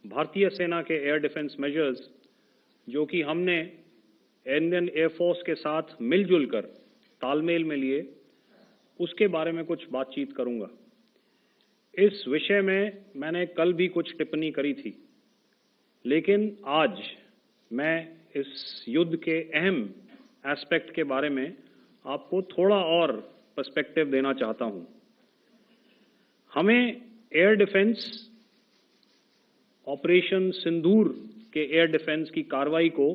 भारतीय सेना के एयर डिफेंस मेजर्स जो कि हमने इंडियन एयरफोर्स के साथ मिलजुल कर तालमेल में लिए, उसके बारे में कुछ बातचीत करूंगा। इस विषय में मैंने कल भी कुछ टिप्पणी करी थी, लेकिन आज मैं इस युद्ध के अहम एस्पेक्ट के बारे में आपको थोड़ा और पर्सपेक्टिव देना चाहता हूं। हमें एयर डिफेंस ऑपरेशन सिंदूर के एयर डिफेंस की कार्रवाई को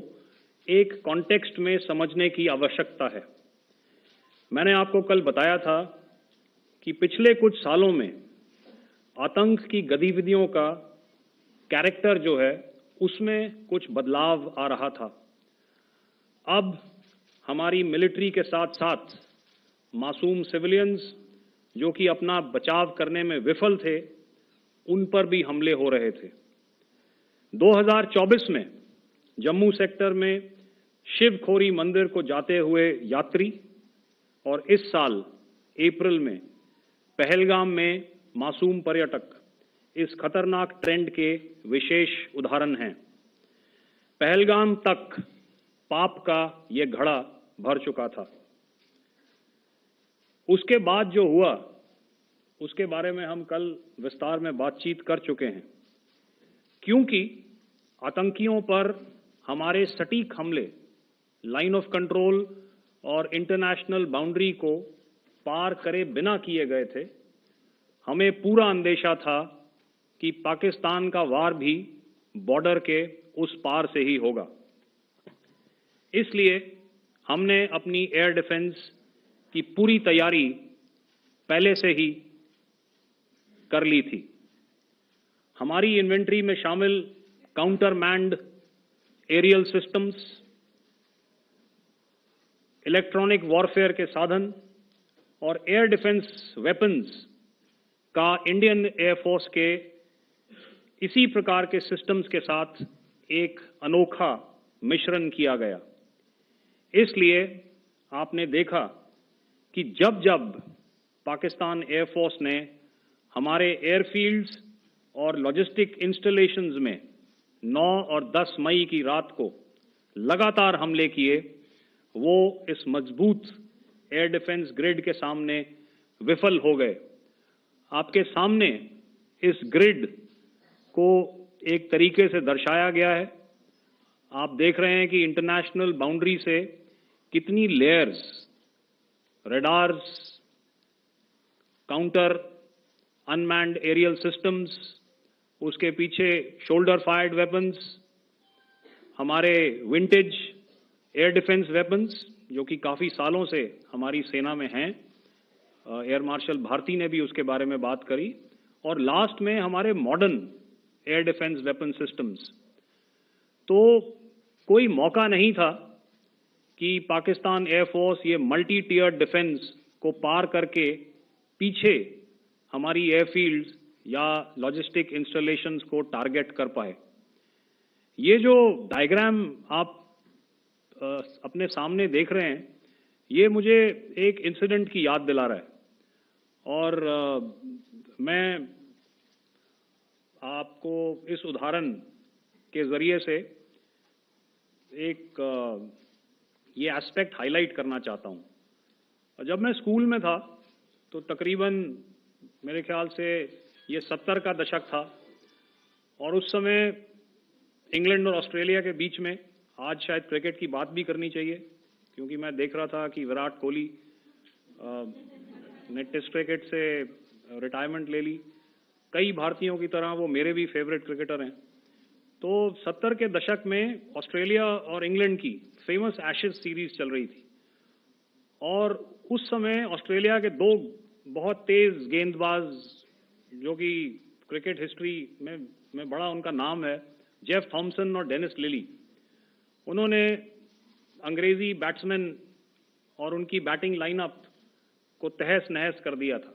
एक कॉन्टेक्स्ट में समझने की आवश्यकता है। मैंने आपको कल बताया था कि पिछले कुछ सालों में आतंक की गतिविधियों का कैरेक्टर जो है उसमें कुछ बदलाव आ रहा था। अब हमारी मिलिट्री के साथ साथ मासूम सिविलियंस जो कि अपना बचाव करने में विफल थे, उन पर भी हमले हो रहे थे। 2024 में जम्मू सेक्टर में शिवखोरी मंदिर को जाते हुए यात्री और इस साल अप्रैल में पहलगाम में मासूम पर्यटक इस खतरनाक ट्रेंड के विशेष उदाहरण हैं। पहलगाम तक पाप का ये घड़ा भर चुका था। उसके बाद जो हुआ उसके बारे में हम कल विस्तार में बातचीत कर चुके हैं, क्योंकि आतंकियों पर हमारे सटीक हमले लाइन ऑफ कंट्रोल और इंटरनेशनल बाउंड्री को पार करे बिना किए गए थे। हमें पूरा अंदेशा था कि पाकिस्तान का वार भी बॉर्डर के उस पार से ही होगा। इसलिए हमने अपनी एयर डिफेंस की पूरी तैयारी पहले से ही कर ली थी। हमारी इन्वेंट्री में शामिल counter manned aerial systems, electronic warfare के साधन और एयर डिफेंस वेपन्स का इंडियन एयरफोर्स के इसी प्रकार के सिस्टम्स के साथ एक अनोखा मिश्रण किया गया। इसलिए आपने देखा कि जब जब पाकिस्तान एयरफोर्स ने हमारे एयरफील्ड्स और लॉजिस्टिक इंस्टॉलेशंस में 9 और 10 मई की रात को लगातार हमले किए, वो इस मजबूत एयर डिफेंस ग्रिड के सामने विफल हो गए। आपके सामने इस ग्रिड को एक तरीके से दर्शाया गया है। आप देख रहे हैं कि इंटरनेशनल बाउंड्री से कितनी layers, radars, counter unmanned aerial systems, उसके पीछे शोल्डर फायर्ड वेपन्स, हमारे विंटेज एयर डिफेंस वेपन्स जो कि काफ़ी सालों से हमारी सेना में हैं। एयर मार्शल भारती ने भी उसके बारे में बात करी। और लास्ट में हमारे modern air defence weapon systems. तो कोई मौका नहीं था कि पाकिस्तान एयरफोर्स ये मल्टी टियर डिफेंस को पार करके पीछे हमारी एयरफील्ड्स या लॉजिस्टिक इंस्टॉलेशंस को टारगेट कर पाए। ये जो डायग्राम आप अपने सामने देख रहे हैं, ये मुझे एक इंसिडेंट की याद दिला रहा है। और मैं आपको इस उदाहरण के जरिए से एक ये एस्पेक्ट हाईलाइट करना चाहता हूं। जब मैं स्कूल में था तो तकरीबन मेरे ख्याल से ये 70 का दशक था और उस समय इंग्लैंड और ऑस्ट्रेलिया के बीच में, आज शायद क्रिकेट की बात भी करनी चाहिए क्योंकि मैं देख रहा था कि विराट कोहली ने टेस्ट क्रिकेट से रिटायरमेंट ले ली। कई भारतीयों की तरह वो मेरे भी फेवरेट क्रिकेटर हैं। तो 70 के दशक में ऑस्ट्रेलिया और इंग्लैंड की फेमस एशेज सीरीज चल रही थी और उस समय ऑस्ट्रेलिया के दो बहुत तेज गेंदबाज जो कि क्रिकेट हिस्ट्री में बड़ा उनका नाम है, जेफ थॉमसन और डेनिस लिली, उन्होंने अंग्रेजी बैट्समैन और उनकी बैटिंग लाइनअप को तहस नहस कर दिया था।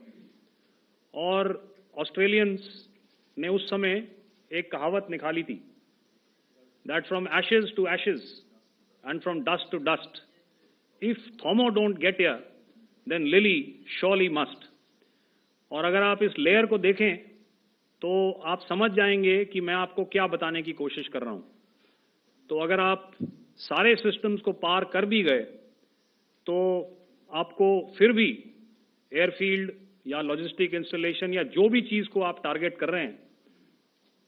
और ऑस्ट्रेलियंस ने उस समय एक कहावत निकाली थी, that from ashes to ashes and from dust to dust, if Thommo don't get here then Lillee surely must. और अगर आप इस लेयर को देखें तो आप समझ जाएंगे कि मैं आपको क्या बताने की कोशिश कर रहा हूं। तो अगर आप सारे सिस्टम्स को पार कर भी गए तो आपको फिर भी एयरफील्ड या लॉजिस्टिक इंस्टॉलेशन या जो भी चीज को आप टारगेट कर रहे हैं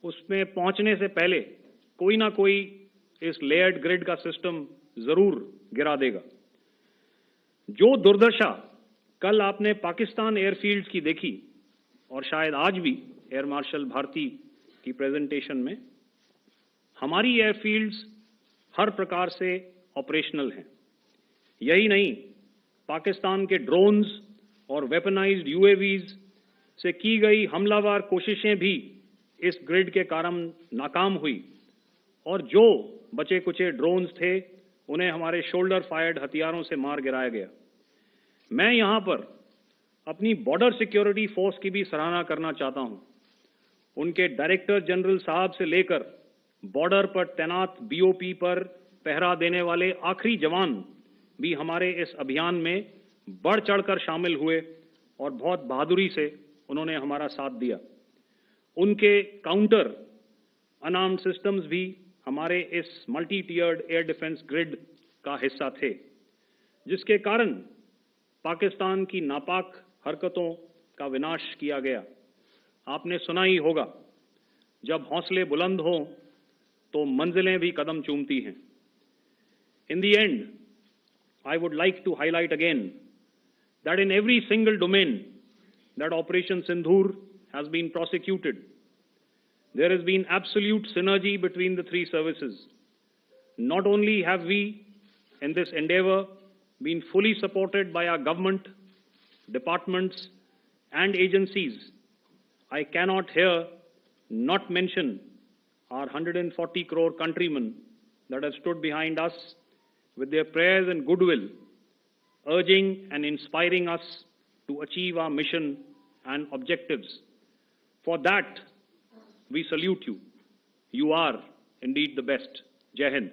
उसमें पहुंचने से पहले कोई ना कोई इस लेयर्ड ग्रिड का सिस्टम जरूर गिरा देगा। जो दुर्दशा कल आपने पाकिस्तान एयरफील्ड्स की देखी और शायद आज भी एयर मार्शल भारती की प्रेजेंटेशन में, हमारी एयरफील्ड्स हर प्रकार से ऑपरेशनल हैं। यही नहीं, पाकिस्तान के ड्रोन्स और वेपनाइज्ड यूएवीज से की गई हमलावर कोशिशें भी इस ग्रिड के कारण नाकाम हुई और जो बचे कुचे ड्रोन्स थे उन्हें हमारे शोल्डर फायर्ड हथियारों से मार गिराया गया। मैं यहां पर अपनी बॉर्डर सिक्योरिटी फोर्स की भी सराहना करना चाहता हूं। उनके डायरेक्टर जनरल साहब से लेकर बॉर्डर पर तैनात बीओपी पर पहरा देने वाले आखिरी जवान भी हमारे इस अभियान में बढ़ चढ़कर शामिल हुए और बहुत बहादुरी से उन्होंने हमारा साथ दिया। उनके काउंटर अनार्म्ड सिस्टम्स भी हमारे इस मल्टी टियर्ड एयर डिफेंस ग्रिड का हिस्सा थे, जिसके कारण पाकिस्तान की नापाक हरकतों का विनाश किया गया। आपने सुना ही होगा, जब हौसले बुलंद हों तो मंजिलें भी कदम चूमती हैं। In the end, I would like to highlight again that in every single domain that Operation Sindhur has been prosecuted, there has been absolute synergy between the three services. Not only have we, in this endeavor, been fully supported by our government, departments, and agencies, I cannot here not mention our 140 crore countrymen that have stood behind us with their prayers and goodwill, urging and inspiring us to achieve our mission and objectives. For that, we salute you. You are indeed the best. Jai Hind.